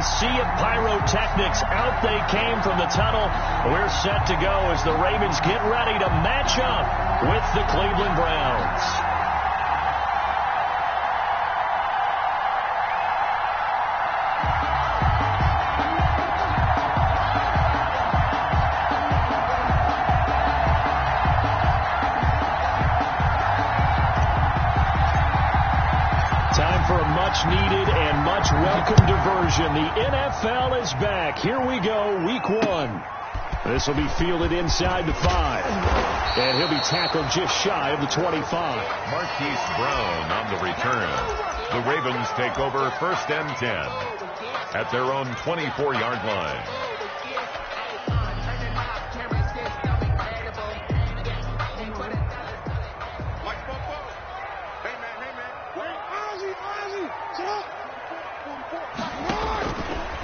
A sea of pyrotechnics. Out they came from the tunnel. We're set to go as the Ravens get ready to match up with the Cleveland Browns. Needed and much welcome diversion. The NFL is back. Here we go, week 1. This will be fielded inside the 5. And he'll be tackled just shy of the 25. Marquise Brown on the return. The Ravens take over 1st and 10 at their own 24-yard line.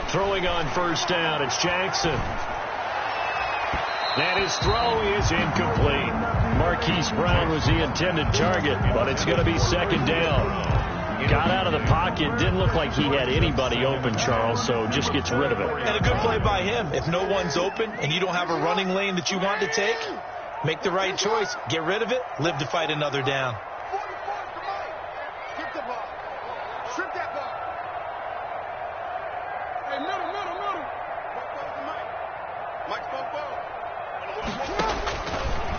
Throwing on 1st down, it's Jackson. And his throw is incomplete. Marquise Brown was the intended target, but it's going to be 2nd down. Got out of the pocket, didn't look like he had anybody open, Charles, so just gets rid of it. And a good play by him. If no one's open and you don't have a running lane that you want to take, make the right choice. Get rid of it, live to fight another down.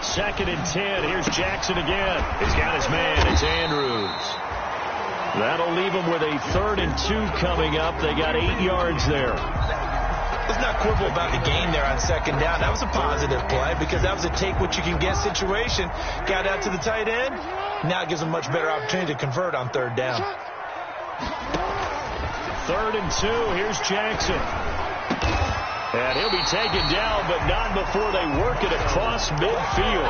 Second and 10. Here's Jackson again. He's got his man. It's Andrews. That'll leave him with a 3rd and 2 coming up. They got 8 yards there. Let's not quibble about the gain there on 2nd down. That was a positive play because that was a take-what-you-can-get situation. Got out to the tight end. Now it gives them much better opportunity to convert on 3rd down. 3rd and 2. Here's Jackson. And he'll be taken down, but not before they work it across midfield.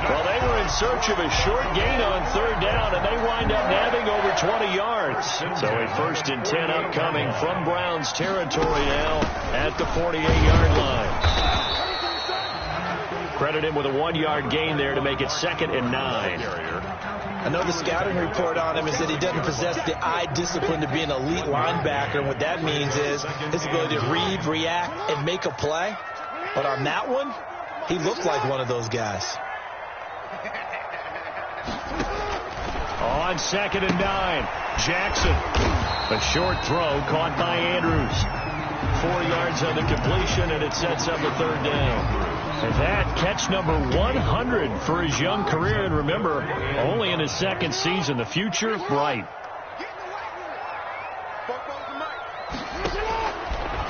Well, they were in search of a short gain on 3rd down, and they wind up nabbing over 20 yards. So a 1st and 10 upcoming from Browns territory now at the 48-yard line. Credit him with a 1-yard gain there to make it 2nd and 9. I know the scouting report on him is that he doesn't possess the eye discipline to be an elite linebacker. And what that means is his ability to read, react, and make a play. But on that one, he looked like one of those guys. On 2nd and 9, Jackson. A short throw caught by Andrews. 4 yards on the completion, and it sets up a 3rd down. And that catch number 100 for his young career. And remember, only in his 2nd season. The future, bright.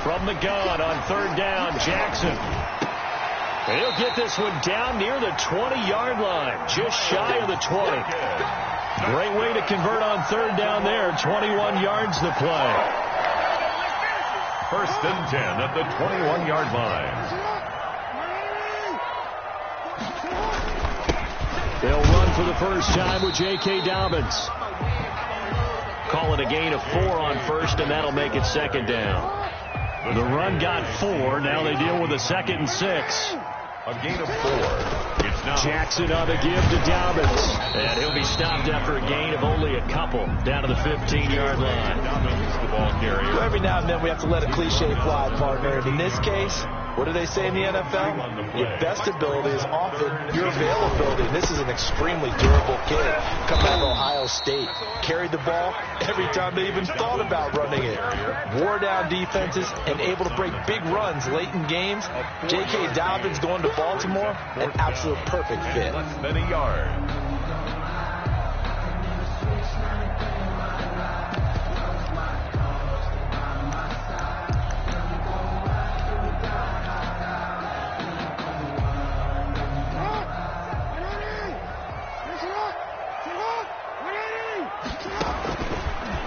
From the gun on 3rd down, Jackson. He'll get this one down near the 20-yard line, just shy of the 20. Great way to convert on 3rd down there. 21 yards to play. 1st and 10 at the 21-yard line. They'll run for the first time with J.K. Dobbins. Call it a gain of 4 on 1st, and that'll make it 2nd down. The run got 4. Now they deal with a 2nd and 6. A gain of 4. It's now Jackson on the give to Dobbins. And he'll be stopped after a gain of only a couple down to the 15-yard line. Dobbins, the ball carrier. Well, every now and then we have to let a cliche fly, partner. And in this case, what do they say in the NFL? Your best ability is often your availability. And this is an extremely durable kid coming out of Ohio State. Carried the ball every time they even thought about running it. Wore down defenses and able to break big runs late in games. J.K. Dobbins going to Baltimore, an absolute perfect fit. Less than a yard.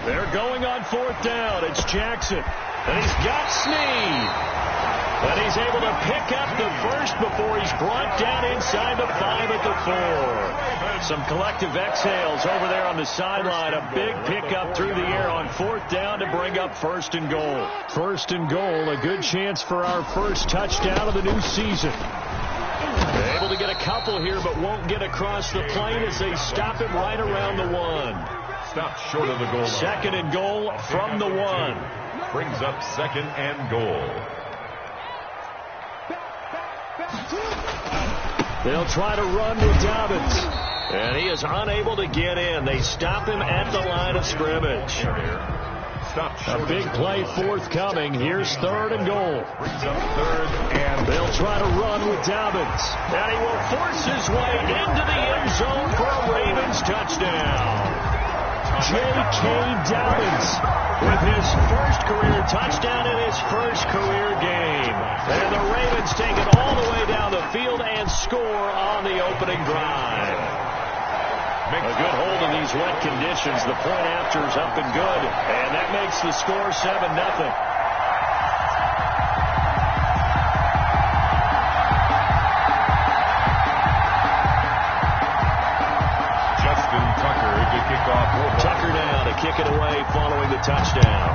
They're going on 4th down. It's Jackson. And he's got Snead. And he's able to pick up the first before he's brought down inside the 5 at the 4. Some collective exhales over there on the sideline. A big pickup through the air on 4th down to bring up 1st and goal. 1st and goal, a good chance for our first touchdown of the new season. They're able to get a couple here, but won't get across the plane as they stop it right around the 1. Stopped short of the goal line. 2nd and goal from the 1. brings up 2nd and goal. They'll try to run with Dobbins. And he is unable to get in. They stop him at the line of scrimmage. A big play forthcoming. Here's 3rd and goal. Brings up 3rd and they'll try to run with Dobbins. And he will force his way into the end zone for a Ravens touchdown. J.K. Dobbins with his first career touchdown in his first career game. And the Ravens take it all the way down the field and score on the opening drive. A good hold in these wet conditions. The point after is up and good. And that makes the score 7-0. Tucker now to kick it away following the touchdown.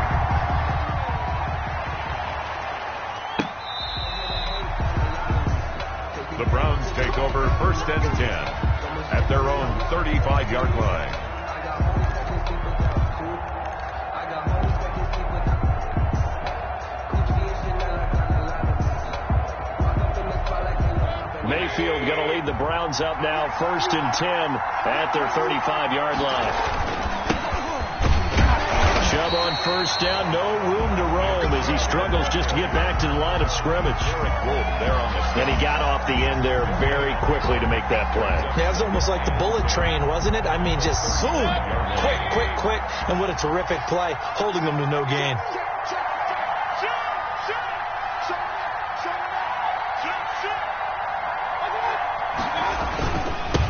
The Browns take over 1st and 10 at their own 35-yard line. Mayfield going to lead the Browns up now 1st and 10 at their 35-yard line. Chubb on 1st down, no room to roam as he struggles just to get back to the line of scrimmage. And he got off the end there very quickly to make that play. Yeah, it was almost like the bullet train, wasn't it? I mean, just zoom, quick, and what a terrific play, holding them to no gain.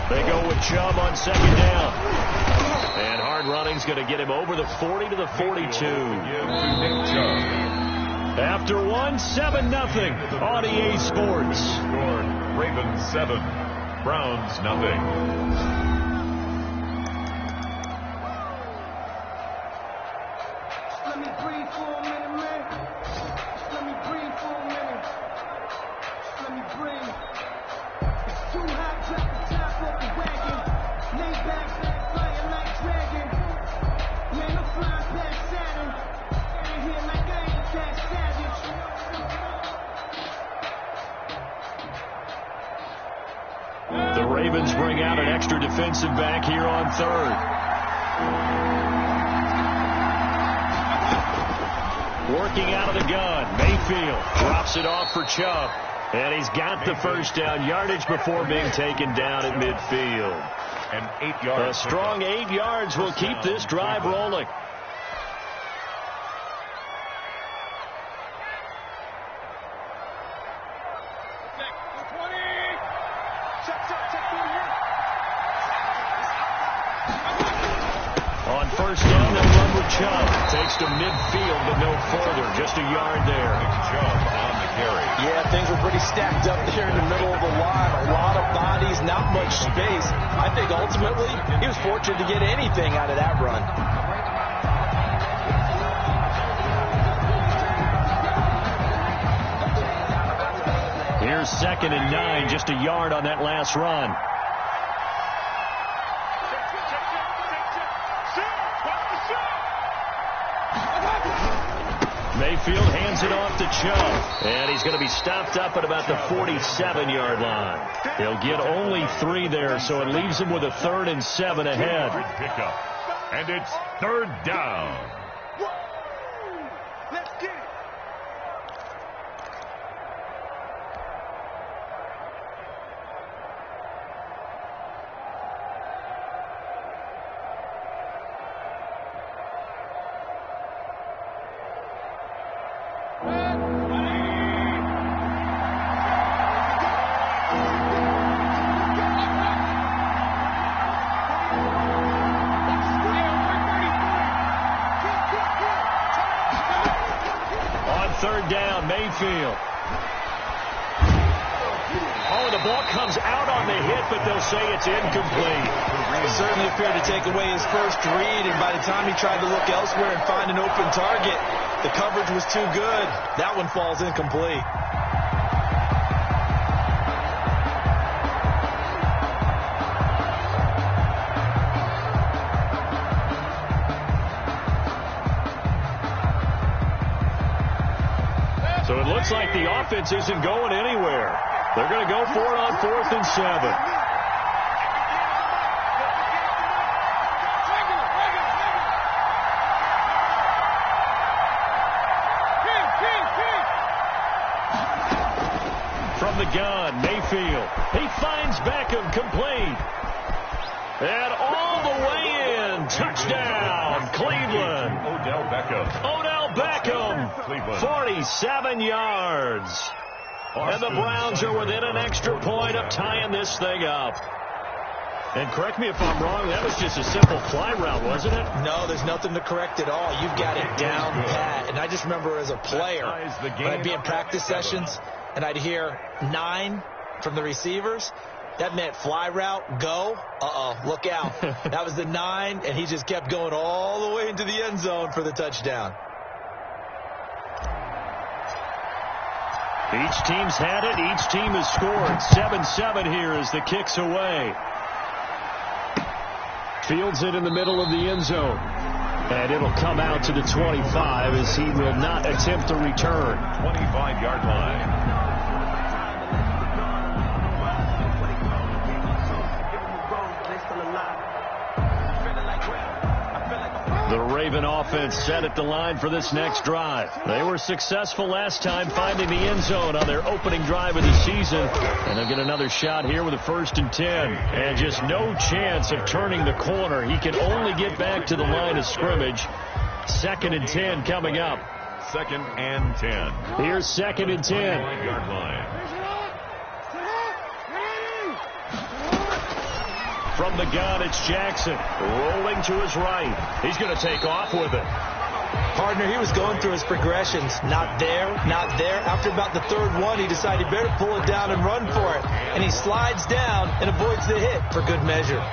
They go with Chubb on 2nd down. And hard running's going to get him over the 40 to the 42. After one, 7-0 on EA Sports. Score, Ravens 7, Browns nothing. The Ravens bring out an extra defensive back here on 3rd. Working out of the gun, Mayfield drops it off for Chubb. And he's got the 1st down yardage before being taken down at midfield. And 8 yards. A strong 8 yards will keep this drive rolling. On 1st down, they'll run with Chubb. Takes to midfield, but no further. Just a yard there. Chubb on the carry. Yeah, things were pretty stacked up there in the middle of the line. A lot of bodies, not much space. I think ultimately he was fortunate to get anything out of that run. Here's 2nd and 9, just a yard on that last run. Mayfield hands it off to Chubb. And he's going to be stopped up at about the 47-yard line. He'll get only 3 there, so it leaves him with a 3rd and 7 ahead. Pickup. And it's 3rd down. Let's get it. Mayfield. Oh, the ball comes out on the hit, but they'll say it's incomplete. It certainly appeared to take away his first read, and by the time he tried to look elsewhere and find an open target, the coverage was too good. That one falls incomplete. So it looks like the offense isn't going anywhere. They're going to go for it on 4th and 7. From the gun, Mayfield. He finds Beckham, complete. And all the way in. Touchdown, Cleveland. Odell Beckham, Cleveland. 47 yards. And the Browns are within an extra point of tying this thing up. And correct me if I'm wrong, that was just a simple fly route, wasn't it? No, there's nothing to correct at all. You've got it down pat. And I just remember as a player, when I'd be in practice sessions, and I'd hear 9 from the receivers. That meant fly route, go. Look out. That was the 9, and he just kept going all the way into the end zone for the touchdown. Each team's had it. Each team has scored. 7-7 here as the kick's away. Fields it in the middle of the end zone. And it'll come out to the 25 as he will not attempt to return. 25-yard line. The Raven offense set at the line for this next drive. They were successful last time finding the end zone on their opening drive of the season. And they'll get another shot here with a 1st and 10. And just no chance of turning the corner. He can only get back to the line of scrimmage. 2nd and 10 coming up. 2nd and 10. Here's 2nd and 10. 9-yard line. From the gun, it's Jackson. Rolling to his right. He's going to take off with it. Partner, he was going through his progressions. Not there, not there. After about the 3rd one, he decided he better pull it down and run for it. And he slides down and avoids the hit for good measure.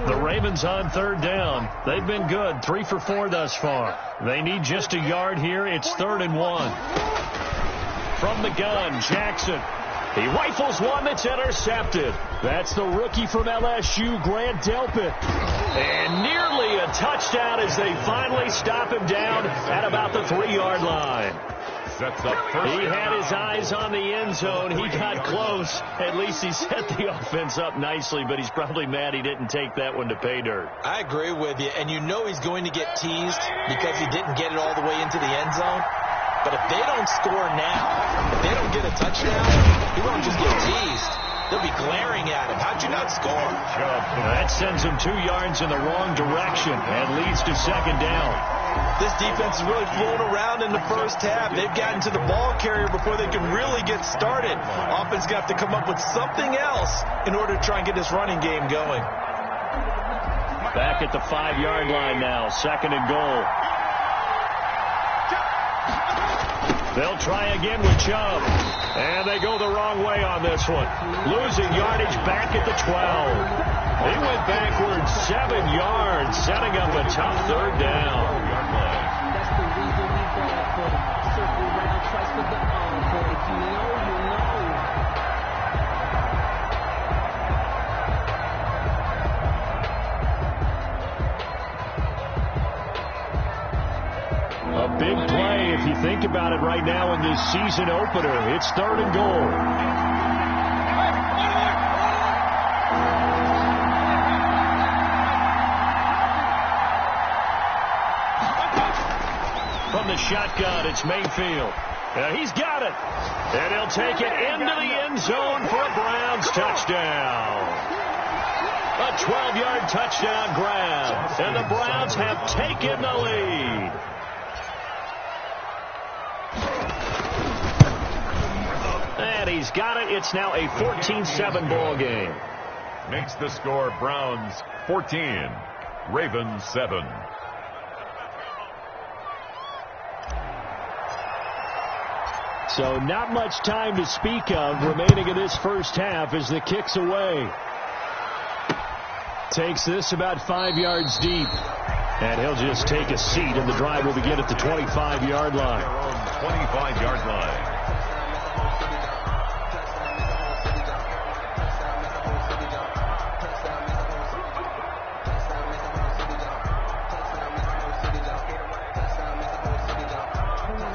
The Ravens on 3rd down. They've been good. 3 for 4 thus far. They need just a yard here. It's 3rd and 1. From the gun, Jackson. He rifles one that's intercepted. That's the rookie from LSU, Grant Delpit. And nearly a touchdown as they finally stop him down at about the 3-yard line. Sets up first. He had his eyes on the end zone. He got close. At least he set the offense up nicely, but he's probably mad he didn't take that one to pay dirt. I agree with you. And you know he's going to get teased because he didn't get it all the way into the end zone. But if they don't score now, if they don't get a touchdown, he won't just get teased. They'll be glaring at him. How'd you not score? That sends him 2 yards in the wrong direction and leads to 2nd down. This defense is really flown around in the first half. They've gotten to the ball carrier before they can really get started. Offense got to come up with something else in order to try and get this running game going. Back at the 5-yard line now, 2nd and goal. They'll try again with Chubb. And they go the wrong way on this one. Losing yardage back at the 12. He went backwards 7 yards, setting up a tough 3rd down. That's the reason we bad for them. Circle around, twice with the arm for it. You know. A big play if you think about it right now in this season opener. It's 3rd and goal. From the shotgun, it's Mayfield. He's got it. And he'll take it into the end zone for a Browns touchdown. A 12-yard touchdown grab. And the Browns have taken the lead. And he's got it. It's now a 14-7 ball game. Makes the score Browns 14, Ravens 7. So not much time to speak of remaining in this first half as the kick's away. Takes this about 5 yards deep. And he'll just take a seat, and the drive will begin at the 25-yard line. 25-yard line.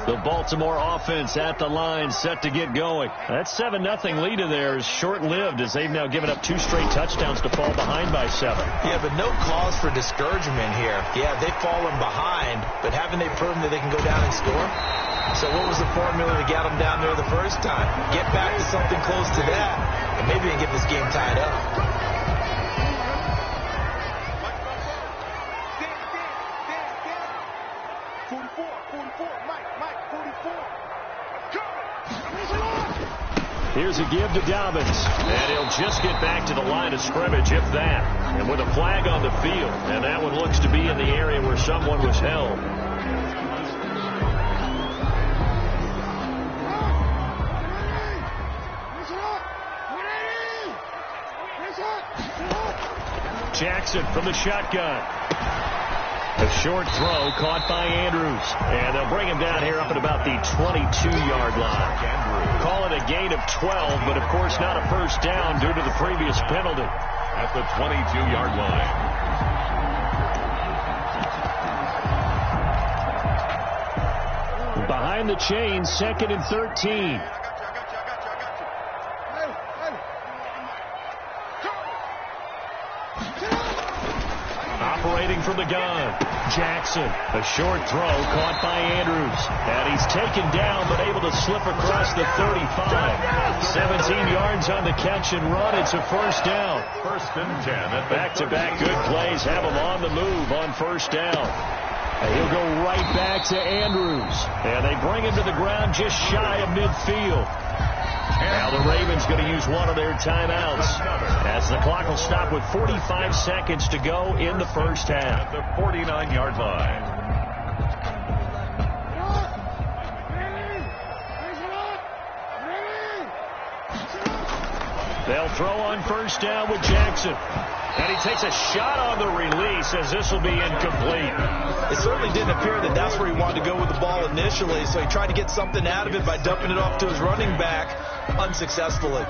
The Baltimore offense at the line, set to get going. That 7-0 lead of theirs short-lived as they've now given up 2 straight touchdowns to fall behind by 7. Yeah, but no cause for discouragement here. Yeah, they've fallen behind, but haven't they proven that they can go down and score? So what was the formula to get them down there the first time? Get back to something close to that, and maybe they can get this game tied up. Here's a give to Dobbins, and he'll just get back to the line of scrimmage, if that. And with a flag on the field, and that one looks to be in the area where someone was held. Jackson from the shotgun. A short throw caught by Andrews. And they'll bring him down here up at about the 22-yard line. Call it a gain of 12, but of course not a first down due to the previous penalty. At the 22-yard line. Behind the chains, 2nd and 13. Operating from the gun, Jackson. A short throw caught by Andrews. And he's taken down but able to slip across the 35. 17 yards on the catch and run. It's a first down. 1st and 10. Back-to-back good plays have him on the move on first down. And he'll go right back to Andrews. And they bring him to the ground just shy of midfield. Now the Ravens going to use one of their timeouts as the clock will stop with 45 seconds to go in the first half. At the 49-yard line. They'll throw on first down with Jackson. And he takes a shot on the release as this will be incomplete. It certainly didn't appear that that's where he wanted to go with the ball initially, so he tried to get something out of it by dumping it off to his running back unsuccessfully.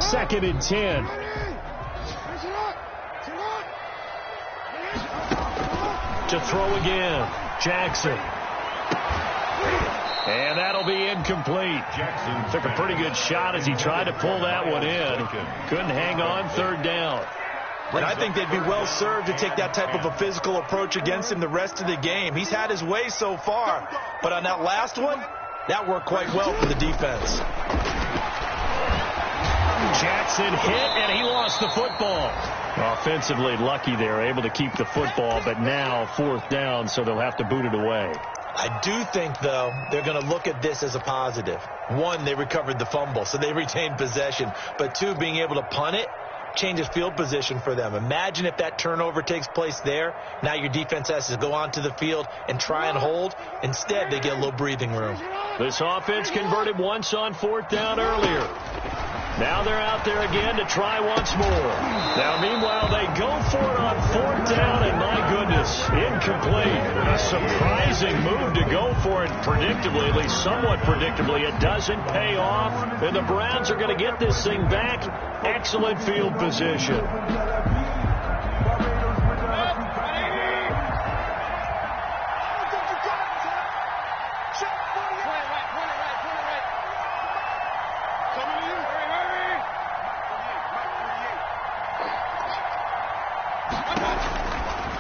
Second and 10. To throw again, Jackson. And that'll be incomplete. Jackson took a pretty good shot as he tried to pull that one in. Couldn't hang on, 3rd down. And I think they'd be well served to take that type of a physical approach against him the rest of the game. He's had his way so far, but on that last one, that worked quite well for the defense. Jackson hit, and he lost the football. Offensively lucky they're able to keep the football, but now 4th down, so they'll have to boot it away. I do think, though, they're going to look at this as a positive. 1, they recovered the fumble, so they retained possession. But 2, being able to punt it changes field position for them. Imagine if that turnover takes place there. Now your defense has to go onto the field and try and hold. Instead, they get a little breathing room. This offense converted once on 4th down earlier. Now they're out there again to try once more. Now, meanwhile, they go for it on 4th down, and my goodness, incomplete. A surprising move to go for it predictably, at least somewhat predictably. It doesn't pay off, and the Browns are going to get this thing back. Excellent field position.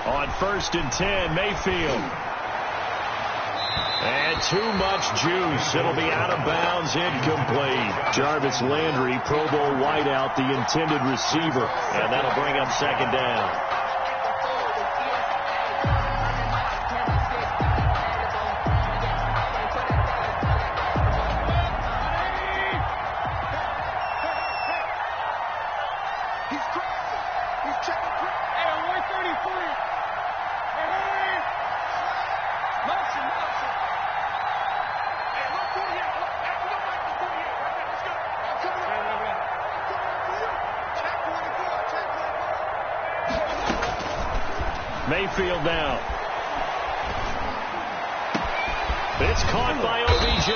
On 1st and 10, Mayfield. And too much juice. It'll be out of bounds, incomplete. Jarvis Landry, Pro Bowl wideout, the intended receiver. And that'll bring up 2nd down. Mayfield now. It's caught by OBJ.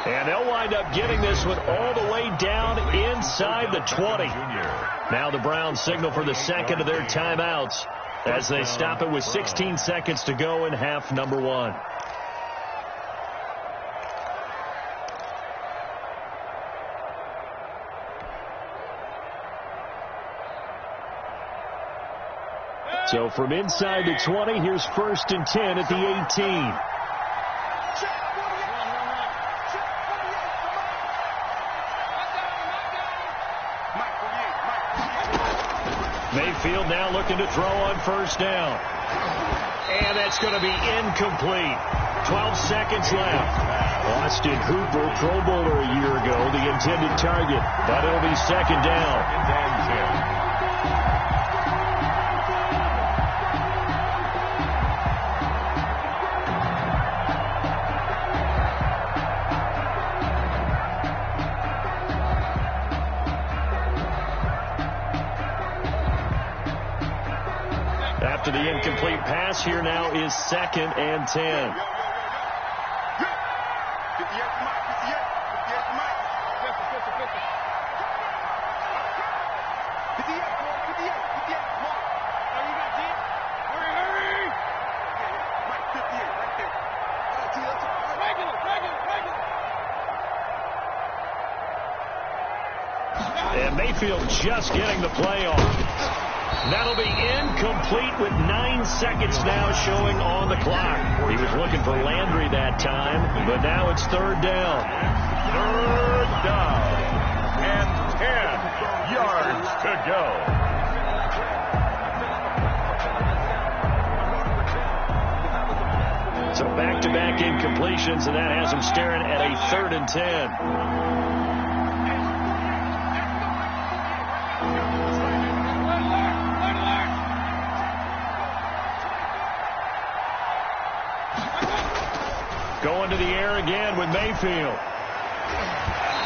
And they'll wind up getting this one all the way down inside the 20. Now the Browns signal for the second of their timeouts as they stop it with 16 seconds to go in half number 1. So from inside the 20, here's 1st and 10 at the 18. Mayfield now looking to throw on 1st down. And that's going to be incomplete. 12 seconds left. Austin Hooper, Pro Bowler a year ago, the intended target. But it'll be 2nd down. After the incomplete pass, here now is 2nd and 10. And Mayfield just getting the play off. That'll be incomplete with 9 seconds now showing on the clock. He was looking for Landry that time, but now it's 3rd down. 3rd down and 10 yards to go. So back-to-back incompletions, and that has him staring at a 3rd and 10. Going to the air again with Mayfield.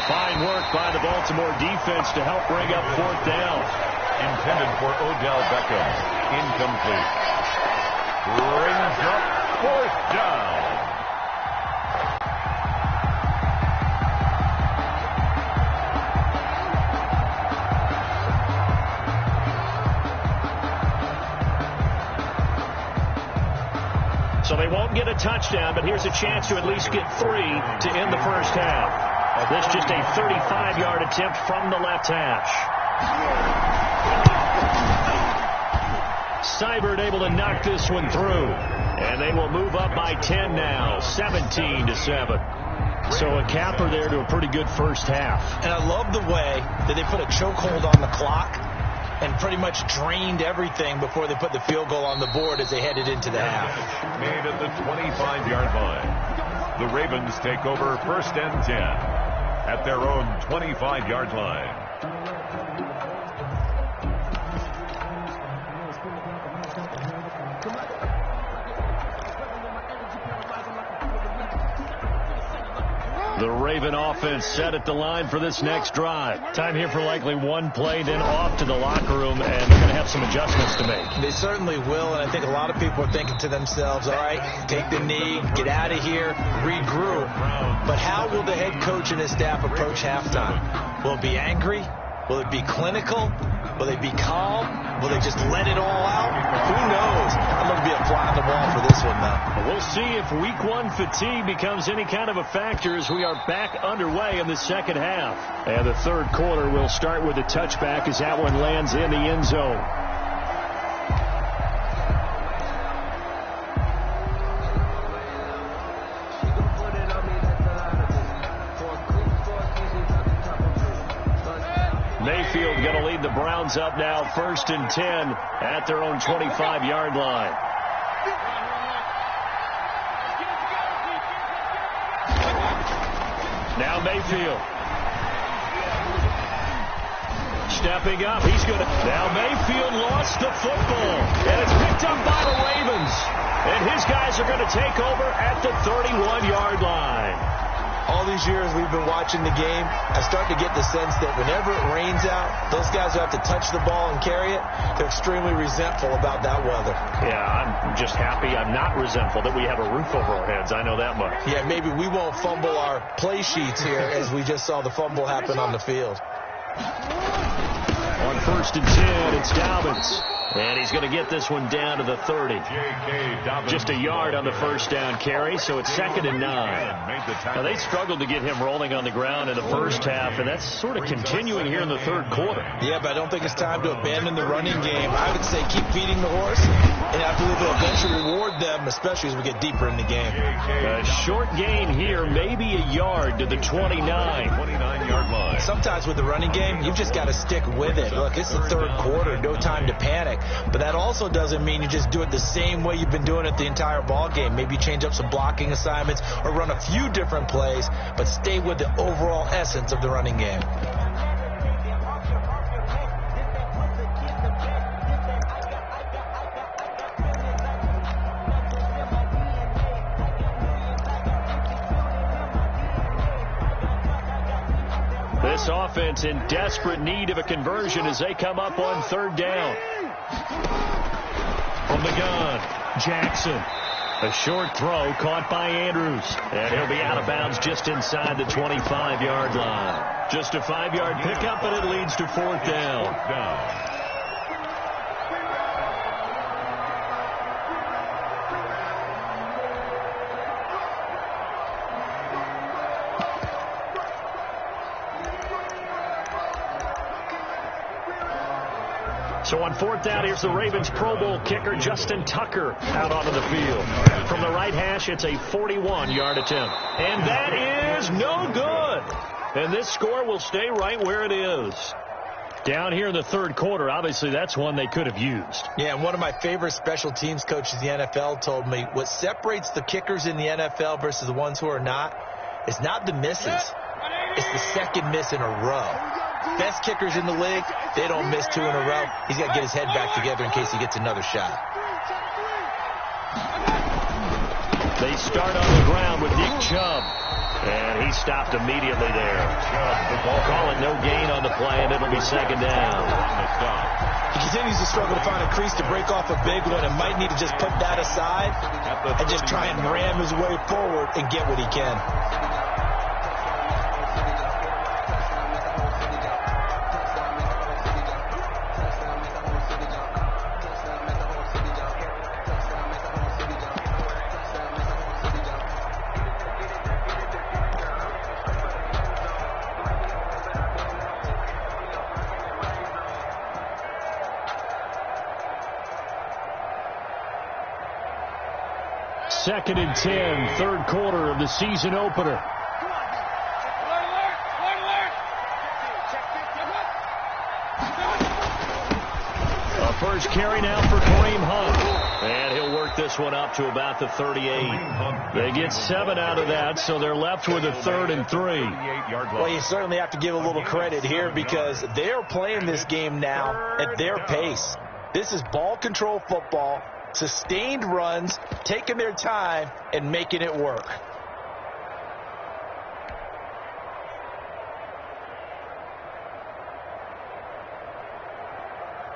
Fine work by the Baltimore defense to help bring up 4th down. Intended for Odell Beckham. Incomplete. Brings up 4th down. So they won't get a touchdown, but here's a chance to at least get 3 to end the first half. This just a 35-yard attempt from the left hash. Seibert able to knock this one through. And they will move up by 10 now, 17-7. So a capper there to a pretty good first half. And I love the way that they put a chokehold on the clock and pretty much drained everything before they put the field goal on the board as they headed into the half. Made at the 25-yard line. The Ravens take over 1st and 10 at their own 25-yard line. The Raven offense set at the line for this next drive. Time here for likely one play, then off to the locker room, and they're going to have some adjustments to make. They certainly will, and I think a lot of people are thinking to themselves, all right, take the knee, get out of here, regroup. But how will the head coach and his staff approach halftime? Will it be angry? Will it be clinical? Will they be calm? Will they just let it all out? Who knows? I'm going to be a fly on the wall for this one, though. We'll see if week 1 fatigue becomes any kind of a factor as we are back underway in the second half. And the 3rd quarter will start with a touchback as that one lands in the end zone. Mayfield going to lead the Browns up now, 1st and 10 at their own 25-yard line. Now Mayfield. Stepping up. He's going to. Now Mayfield lost the football. And it's picked up by the Ravens. And his guys are going to take over at the 31-yard line. all these years we've been watching the game, I start to get the sense that whenever it rains out, those guys who have to touch the ball and carry it, they're extremely resentful about that weather. Yeah, I'm just happy I'm not resentful that we have a roof over our heads. I know that much. Yeah, maybe we won't fumble our play sheets here as we just saw the fumble happen on the field. On 1st and 10, it's Dobbins. And he's going to get this one down to the 30. Just a yard on the first down carry, so it's 2nd and 9. Now, they struggled to get him rolling on the ground in the first half, and that's sort of continuing here in the third quarter. Yeah, but I don't think it's time to abandon the running game. I would say keep feeding the horse, and I believe it'll eventually reward them, especially as we get deeper in the game. A short gain here, maybe a yard to the 29-yard line. Sometimes with the running game, you've just got to stick with it. Look, it's the third quarter, no time to panic. But that also doesn't mean you just do it the same way you've been doing it the entire ball game. Maybe change up some blocking assignments or run a few different plays, but stay with the overall essence of the running game. This offense in desperate need of a conversion as they come up on 3rd down. From the gun, Jackson. A short throw caught by Andrews. And he'll be out of bounds just inside the 25-yard line. Just a 5-yard pickup, but it leads to 4th down. So on 4th down, here's the Ravens Pro Bowl kicker, Justin Tucker, out onto the field. From the right hash, it's a 41-yard attempt. And that is no good. And this score will stay right where it is. Down here in the third quarter, obviously that's one they could have used. Yeah, and one of my favorite special teams coaches in the NFL told me what separates the kickers in the NFL versus the ones who are not is not the misses. It's the second miss in a row. Best kickers in the league, they don't miss 2 in a row. He's got to get his head back together in case he gets another shot. They start on the ground with Nick Chubb. And he stopped immediately there. Call it no gain on the play, and it'll be 2nd down. He continues to struggle to find a crease to break off a big one and might need to just put that aside and just try and ram his way forward and get what he can. Second and 10, third quarter of the season opener. A first carry now for Kareem Hunt. And he'll work this one up to about the 38. They get 7 out of that, so they're left with a 3rd and 3. Well, you certainly have to give a little credit here because they're playing this game now at their pace. This is ball control football. Sustained runs, taking their time, and making it work.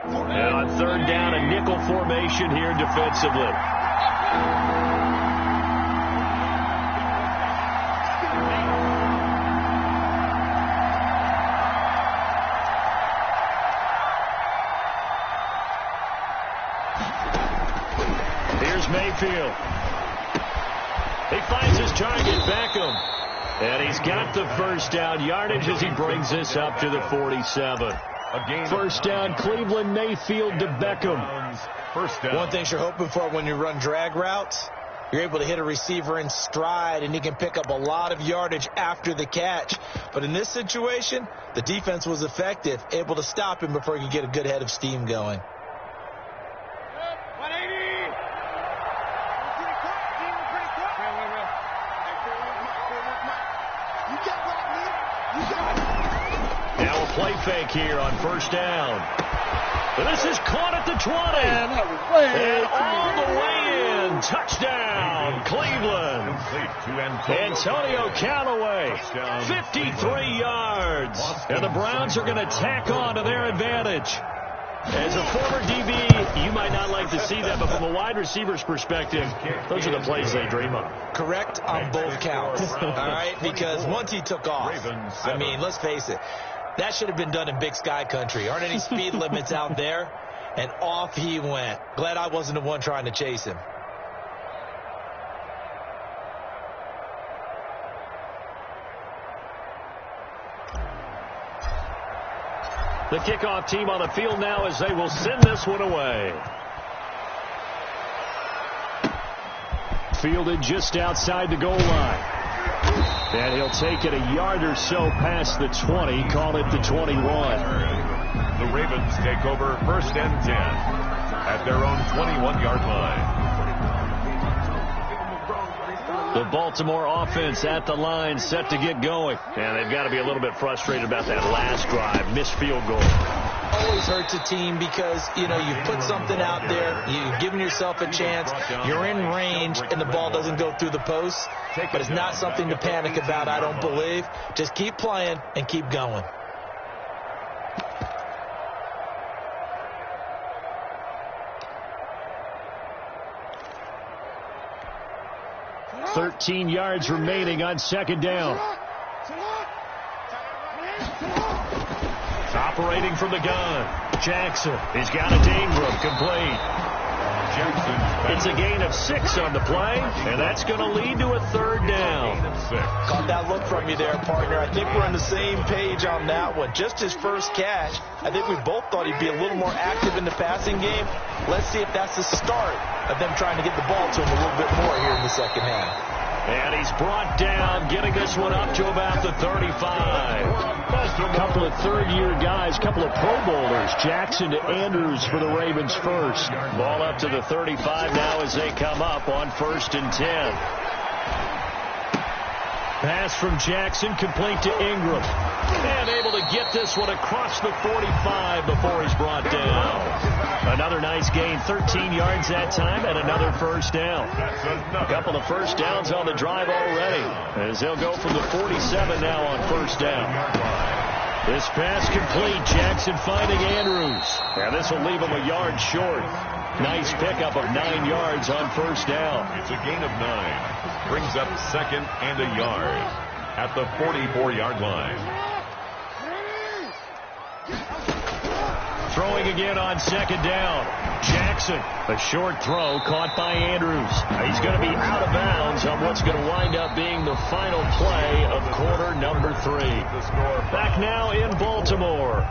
And on 3rd down, a nickel formation here defensively. Mayfield. He finds his target, Beckham. And he's got the first down yardage as he brings this up to the 47. First down, Cleveland, Mayfield to Beckham. First down. One thing you're hoping for when you run drag routes, you're able to hit a receiver in stride, and he can pick up a lot of yardage after the catch. But in this situation, the defense was effective, able to stop him before he could get a good head of steam going. Now a play fake here on first down. This is caught at the 20. And all the way in. Touchdown, Cleveland. Antonio Callaway, 53 yards. And the Browns are going to tack on to their advantage. As a former DB, you might not like to see that, but from a wide receiver's perspective, those are the plays they dream of. Correct on both counts. All right, because once he took off, I mean, let's face it, that should have been done in Big Sky country. Aren't any speed limits out there? And off he went. Glad I wasn't the one trying to chase him. The kickoff team on the field now as they will send this one away. Fielded just outside the goal line. And he'll take it a yard or so past the 20, call it the 21. The Ravens take over 1st and 10 at their own 21-yard line. The Baltimore offense at the line, set to get going. And they've got to be a little bit frustrated about that last drive, missed field goal. Always hurts a team because, you know, you've put something out there, you've given yourself a chance, you're in range, and the ball doesn't go through the posts. But it's not something to panic about, I don't believe. Just keep playing and keep going. $13 yards remaining on 2nd down. Operating from the gun. Jackson. He's got it to Ingram. Complete. It's a gain of 6 on the play, and that's going to lead to a 3rd down. Caught that look from you there, partner. I think we're on the same page on that one. Just his first catch. I think we both thought he'd be a little more active in the passing game. Let's see if that's the start of them trying to get the ball to him a little bit more here in the 2nd half. And he's brought down, getting this one up to about the 35. A couple of 3rd-year guys, couple of Pro Bowlers. Jackson to Andrews for the Ravens first. Ball up to the 35 now as they come up on 1st and 10. Pass from Jackson, complete to Ingram. And able to get this one across the 45 before he's brought down. Another nice gain, 13 yards that time, and another 1st down. A couple of 1st downs on the drive already, as they'll go from the 47 now on 1st down. This pass complete, Jackson finding Andrews. And this will leave him a yard short. Nice pickup of 9 yards on 1st down. It's a gain of 9. Brings up 2nd and a yard at the 44-yard line. Throwing again on 2nd down. Jackson, a short throw caught by Andrews. He's going to be out of bounds on what's going to wind up being the final play of quarter number 3. Back now in Baltimore.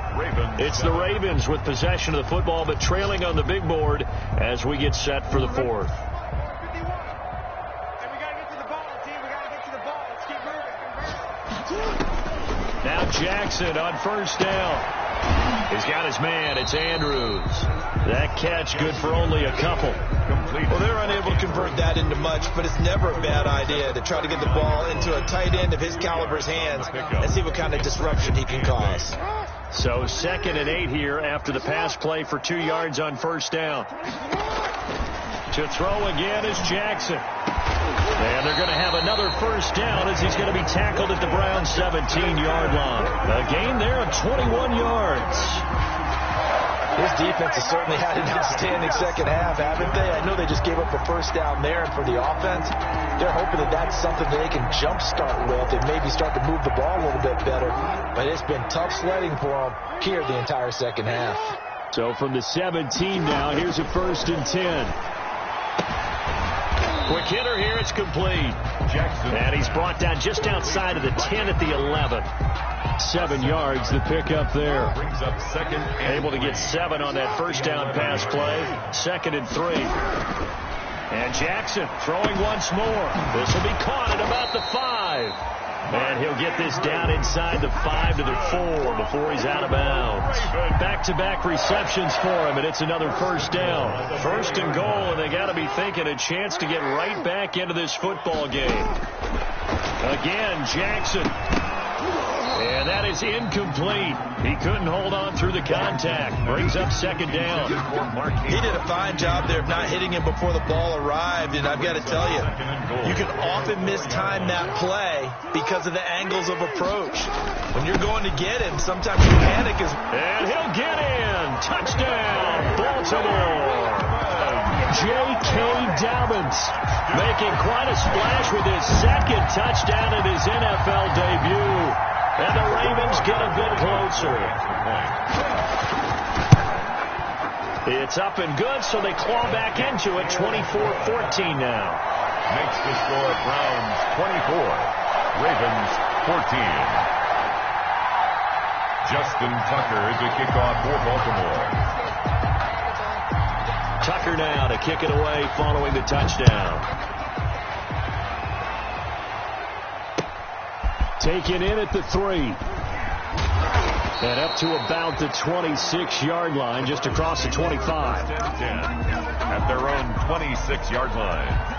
It's the Ravens with possession of the football, but trailing on the big board as we get set for the 4th. Now Jackson on 1st down. He's got his man. It's Andrews. That catch good for only a couple. Well, they're unable to convert that into much, but it's never a bad idea to try to get the ball into a tight end of his caliber's hands and see what kind of disruption he can cause. So 2nd and 8 here after the pass play for 2 yards on 1st down. To throw again is Jackson. And they're going to have another 1st down as he's going to be tackled at the Browns' 17-yard line. A gain there of 21 yards. His defense has certainly had an outstanding 2nd half, haven't they? I know they just gave up the 1st down there, and for the offense, they're hoping that that's something that they can jumpstart with and maybe start to move the ball a little bit better. But it's been tough sledding for them here the entire 2nd half. So from the 17 now, here's a 1st and 10. Quick hitter here, it's complete. Jackson. And he's brought down just outside of the 10 at the 11. 7 yards to pick up there. Brings up 2nd. Able to get 7 on that 1st down pass play. 2nd and 3. And Jackson throwing once more. This will be caught at about the 5. And he'll get this down inside the 5 to the 4 before he's out of bounds. Back-to-back receptions for him, and it's another 1st down. 1st and goal, and they got to be thinking a chance to get right back into this football game. Again, Jackson. And that is incomplete. He couldn't hold on through the contact. Brings up second down. He did a fine job there of not hitting him before the ball arrived. And I've got to tell you, you can often mistime that play because of the angles of approach. When you're going to get him, sometimes you panic. And he'll get in. Touchdown, Baltimore. J.K. Dobbins making quite a splash with his second touchdown in his NFL debut. And the Ravens get a bit closer. It's up and good, so they claw back into it, 24-14 now. Makes the score Browns 24, Ravens 14. Justin Tucker to kick off for Baltimore. Tucker now to kick it away following the touchdown. Taken in at the 3. And up to about the 26-yard line, just across the 25. 10 at their own 26-yard line.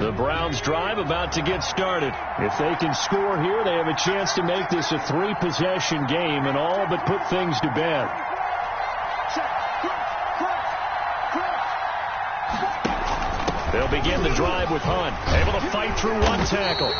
The Browns drive about to get started. If they can score here, they have a chance to make this a 3-possession game and all but put things to bed. They'll begin the drive with Hunt, able to fight through one tackle.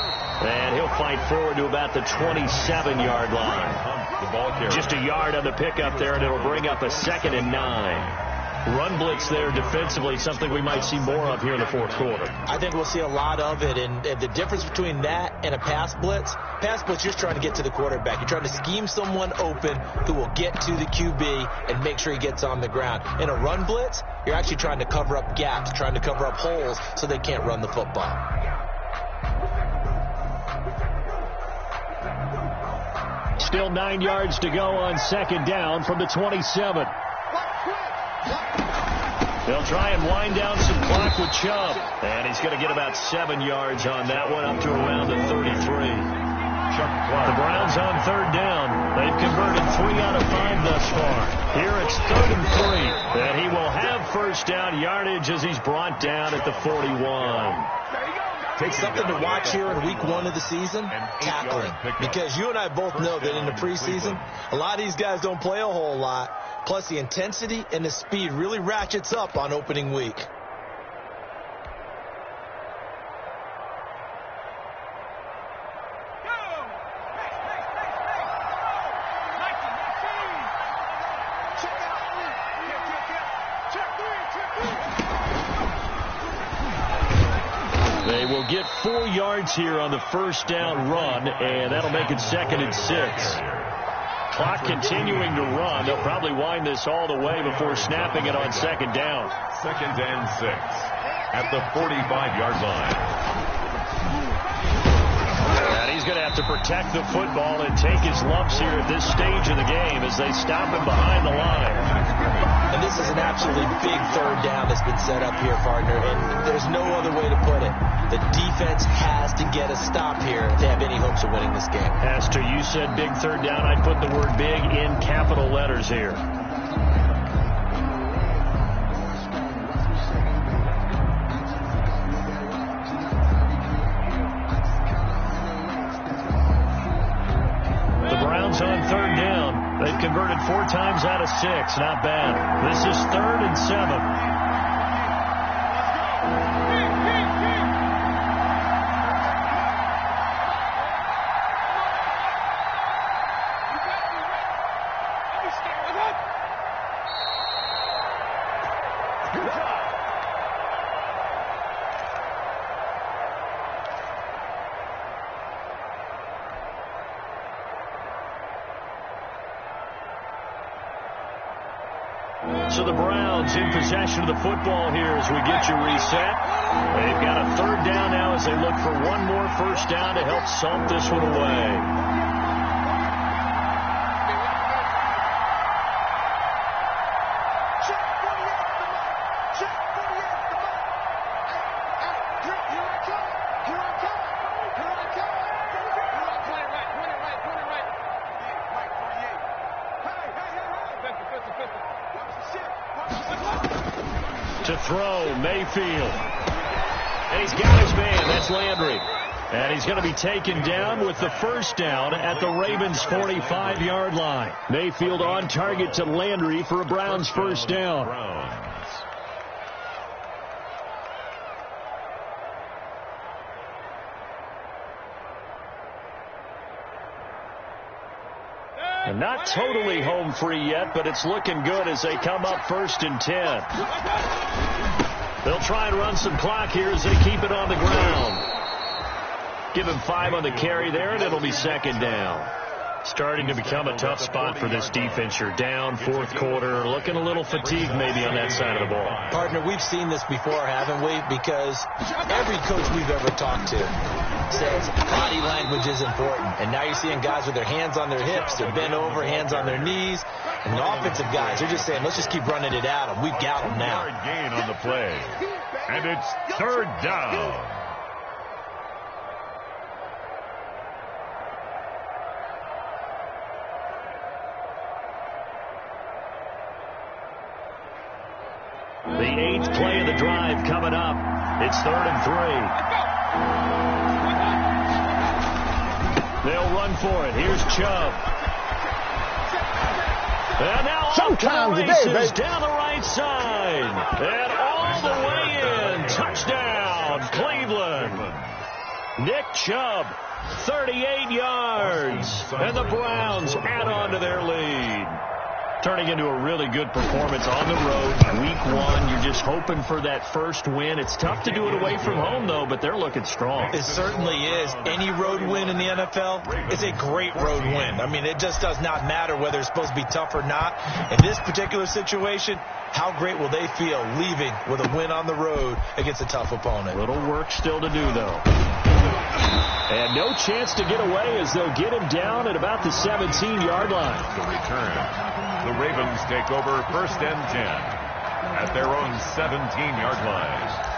And he'll fight forward to about the 27-yard line. Just a yard on the pickup there, and it'll bring up a 2nd and 9. Run blitz there defensively, something we might see more of here in the fourth quarter. I think we'll see a lot of it, and the difference between that and a pass blitz, you're just trying to get to the quarterback. You're trying to scheme someone open who will get to the QB and make sure he gets on the ground. In a run blitz, you're actually trying to cover up gaps, trying to cover up holes so they can't run the football. Still 9 yards to go on second down from the 27. They'll try and wind down some clock with Chubb. And he's going to get about 7 yards on that one, up to around the 33. The Browns on third down. They've converted 3 out of 5 thus far. Here it's 3rd and 3. And he will have first down yardage as he's brought down at the 41. It's something to watch here in week 1 of the season, tackling. Because you and I both know that in the preseason, a lot of these guys don't play a whole lot. Plus, the intensity and the speed really ratchets up on opening week. They will get 4 yards here on the first down run, and that'll make it 2nd and 6. Clock continuing to run. They'll probably wind this all the way before snapping it on second down. 2nd and 6 at the 45-yard line. And he's going to have to protect the football and take his lumps here at this stage of the game as they stop him behind the line. And this is an absolutely big third down that's been set up here, partner, and there's no other way to put it. The defense has to get a stop here to have any hopes of winning this game. As to you said big third down, I'd put the word big in capital letters here. The Browns on third down. They've converted 4 times out of 6. Not bad. This is 3rd and 7. So the Browns in possession of the football here as we get you reset. They've got a third down now as they look for one more first down to help salt this one away. throw, Mayfield. And he's got his man. That's Landry. And he's going to be taken down with the first down at the Ravens' 45-yard line. Mayfield on target to Landry for a Browns first down. And not totally home free yet, but it's looking good as they come up 1st and 10. They'll try and run some clock here as they keep it on the ground. Give him 5 on the carry there, and it'll be 2nd down. Starting to become a tough spot for this defense. You're down 4th quarter, looking a little fatigued maybe on that side of the ball. Partner, we've seen this before, haven't we? Because every coach we've ever talked to says body language is important. And now you're seeing guys with their hands on their hips, they're bent over, hands on their knees. And the offensive guys are just saying, let's just keep running it at them. We've got them now. Gain on the play. And it's 3rd down. The 8th play of the drive coming up. It's 3rd and 3. They'll run for it. Here's Chubb. And now sometimes races down the right side. And all the way in. Touchdown, Cleveland. Nick Chubb, 38 yards. And the Browns add on to their lead. Turning into a really good performance on the road. Week 1, you're just hoping for that first win. It's tough to do it away from home, though, but they're looking strong. It certainly is. Any road win in the NFL is a great road win. I mean, it just does not matter whether it's supposed to be tough or not. In this particular situation, how great will they feel leaving with a win on the road against a tough opponent? Little work still to do, though. And no chance to get away as they'll get him down at about the 17-yard line. The return. The Ravens take over 1st and 10 at their own 17-yard line.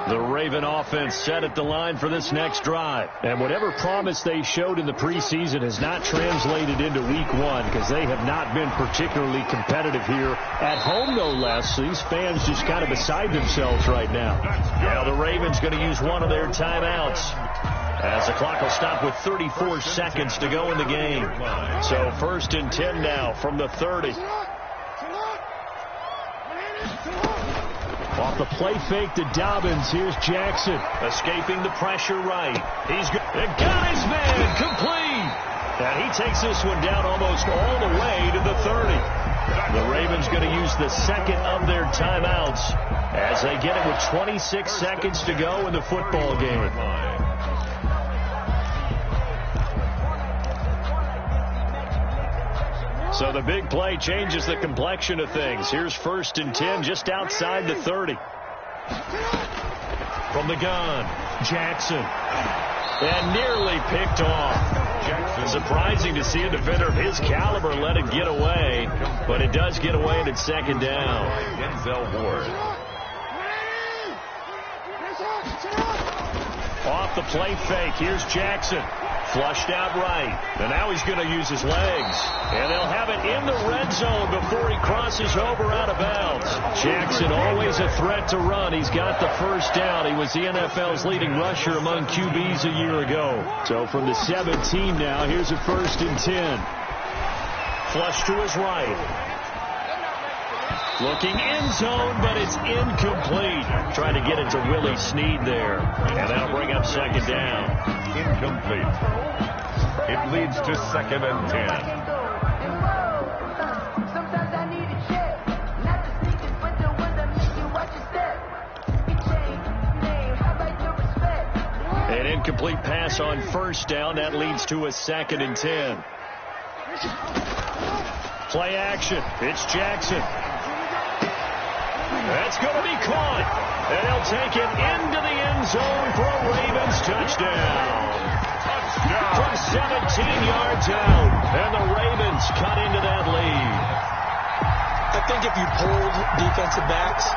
The Raven offense set at the line for this next drive. And whatever promise they showed in the preseason has not translated into week 1 because they have not been particularly competitive here at home, no less. These fans just kind of beside themselves right now. Now the Ravens going to use one of their timeouts as the clock will stop with 34 seconds to go in the game. So 1st and 10 now from the 30. Off the play fake to Dobbins. Here's Jackson. Escaping the pressure right. He's got his man complete. And he takes this one down almost all the way to the 30. The Ravens going to use the 2nd of their timeouts as they get it with 26 seconds to go in the football game. So the big play changes the complexion of things. Here's 1st and 10 just outside the 30. From the gun, Jackson. And nearly picked off. Jackson. Surprising to see a defender of his caliber let it get away, but it does get away and it's 2nd down. Denzel Ward. Off the play fake, here's Jackson. Flushed out right. And now he's going to use his legs. And they'll have it in the red zone before he crosses over out of bounds. Jackson always a threat to run. He's got the first down. He was the NFL's leading rusher among QBs a year ago. So from the 17 now, here's a 1st and 10. Flush to his right. Looking end zone, but it's incomplete. Trying to get it to Willie Snead there. And that'll bring up 2nd down. Incomplete. It leads to 2nd and 10. An incomplete pass on 1st down. That leads to a 2nd and 10. Play action. It's Jackson. That's going to be caught. And they'll take it into the end zone for a Ravens touchdown. From 17 yards out. And the Ravens cut into that lead. I think if you polled defensive backs,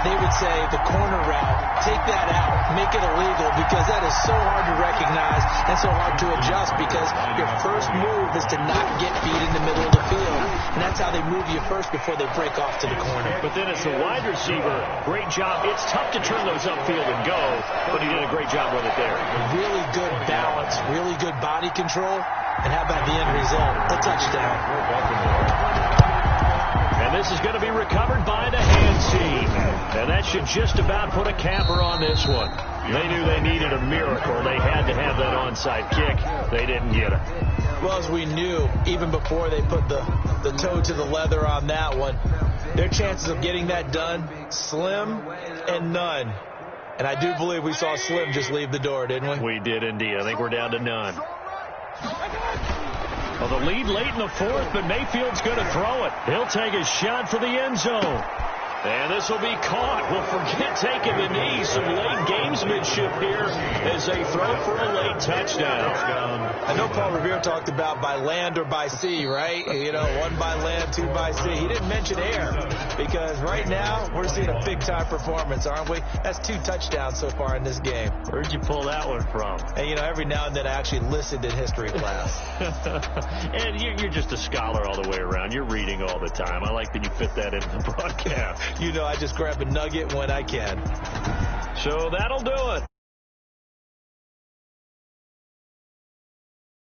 they would say the corner route, take that out, make it illegal, because that is so hard to recognize and so hard to adjust, because your first move is to not get beat in the middle of the field. And that's how they move you first before they break off to the corner. But then as the wide receiver, great job. It's tough to turn those upfield and go, but he did a great job with it there. Really good balance, really good body control. And how about the end result? A touchdown. And this is going to be recovered by the hands team. And that should just about put a capper on this one. They knew they needed a miracle. They had to have that onside kick. They didn't get it. Well, as we knew, even before they put the toe to the leather on that one, their chances of getting that done, slim and none. And I do believe we saw Slim just leave the door, didn't we? We did indeed. I think we're down to none. Well, the lead late in the fourth, but Mayfield's going to throw it. He'll take a shot for the end zone. And this will be caught. Well, forget taking the knee. Some late gamesmanship here as they throw for a late touchdown. I know Paul Revere talked about by land or by sea, right? You know, one by land, two by sea. He didn't mention air, because right now we're seeing a big-time performance, aren't we? That's 2 touchdowns so far in this game. Where'd you pull that one from? And, you know, every now and then I actually listened in history class. And you're just a scholar all the way around. You're reading all the time. I like that you fit that into the broadcast. You know, I just grab a nugget when I can. So that'll do it.